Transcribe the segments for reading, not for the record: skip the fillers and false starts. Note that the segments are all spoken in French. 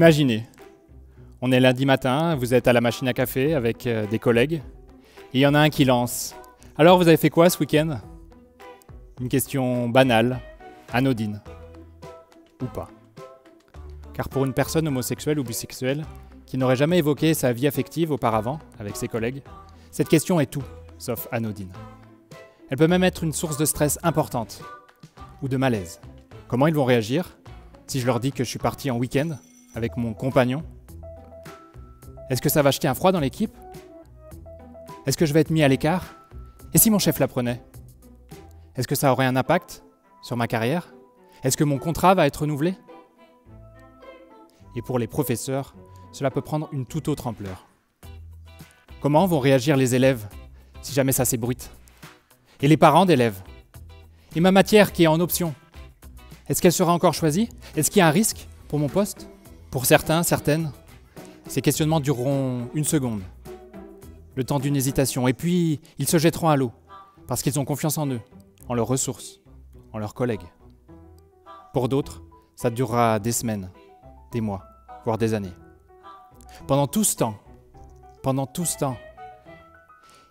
Imaginez, on est lundi matin, vous êtes à la machine à café avec des collègues, et il y en a un qui lance. Alors vous avez fait quoi ce week-end? Une question banale, anodine. Ou pas. Car pour une personne homosexuelle ou bisexuelle qui n'aurait jamais évoqué sa vie affective auparavant avec ses collègues, cette question est tout sauf anodine. Elle peut même être une source de stress importante ou de malaise. Comment ils vont réagir si je leur dis que je suis parti en week-end avec mon compagnon? Est-ce que ça va jeter un froid dans l'équipe? Est-ce que je vais être mis à l'écart? Et si mon chef l'apprenait? Est-ce que ça aurait un impact sur ma carrière? Est-ce que mon contrat va être renouvelé? Et pour les professeurs, cela peut prendre une toute autre ampleur. Comment vont réagir les élèves si jamais ça s'ébruite? Et les parents d'élèves? Et ma matière qui est en option? Est-ce qu'elle sera encore choisie? Est-ce qu'il y a un risque pour mon poste? Pour certains, certaines, ces questionnements dureront une seconde, le temps d'une hésitation, et puis ils se jetteront à l'eau, parce qu'ils ont confiance en eux, en leurs ressources, en leurs collègues. Pour d'autres, ça durera des semaines, des mois, voire des années. Pendant tout ce temps,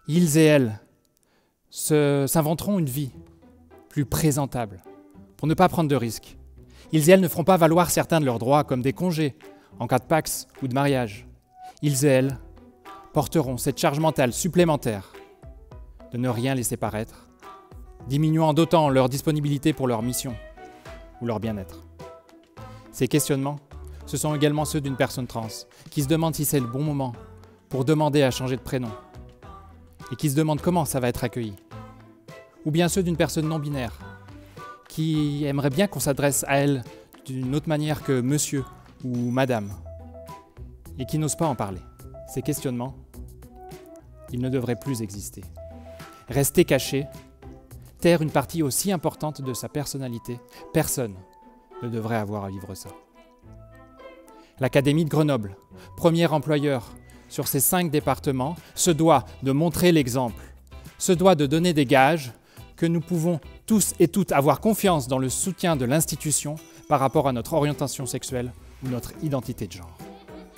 ils et elles s'inventeront une vie plus présentable, pour ne pas prendre de risques. Ils et elles ne feront pas valoir certains de leurs droits, comme des congés, en cas de Pacs ou de mariage. Ils et elles porteront cette charge mentale supplémentaire de ne rien laisser paraître, diminuant d'autant leur disponibilité pour leur mission ou leur bien-être. Ces questionnements, ce sont également ceux d'une personne trans qui se demande si c'est le bon moment pour demander à changer de prénom et qui se demande comment ça va être accueilli. Ou bien ceux d'une personne non-binaire qui aimerait bien qu'on s'adresse à elle d'une autre manière que monsieur ou madame et qui n'ose pas en parler. Ces questionnements, ils ne devraient plus exister. Rester caché, taire une partie aussi importante de sa personnalité, personne ne devrait avoir à vivre ça. L'Académie de Grenoble, premier employeur sur ces 5 départements, se doit de montrer l'exemple, se doit de donner des gages que nous pouvons tous et toutes avoir confiance dans le soutien de l'institution par rapport à notre orientation sexuelle ou notre identité de genre.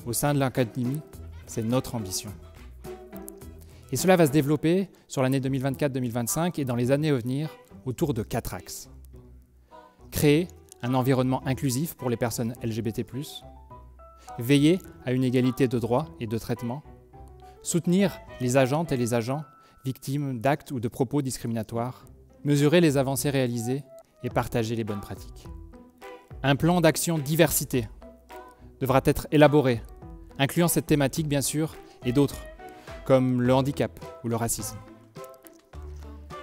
Au sein de l'Académie, c'est notre ambition. Et cela va se développer sur l'année 2024-2025 et dans les années à venir autour de 4 axes. Créer un environnement inclusif pour les personnes LGBT+, veiller à une égalité de droits et de traitement, soutenir les agentes et les agents victimes d'actes ou de propos discriminatoires, mesurer les avancées réalisées et partager les bonnes pratiques. Un plan d'action diversité devra être élaboré, incluant cette thématique bien sûr et d'autres, comme le handicap ou le racisme.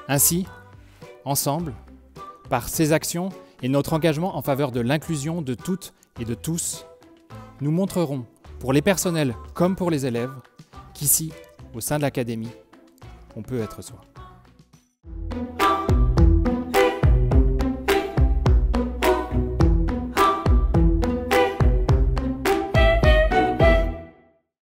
Ainsi, ensemble, par ces actions et notre engagement en faveur de l'inclusion de toutes et de tous, nous montrerons, pour les personnels comme pour les élèves, qu'ici, au sein de l'Académie, on peut être soi.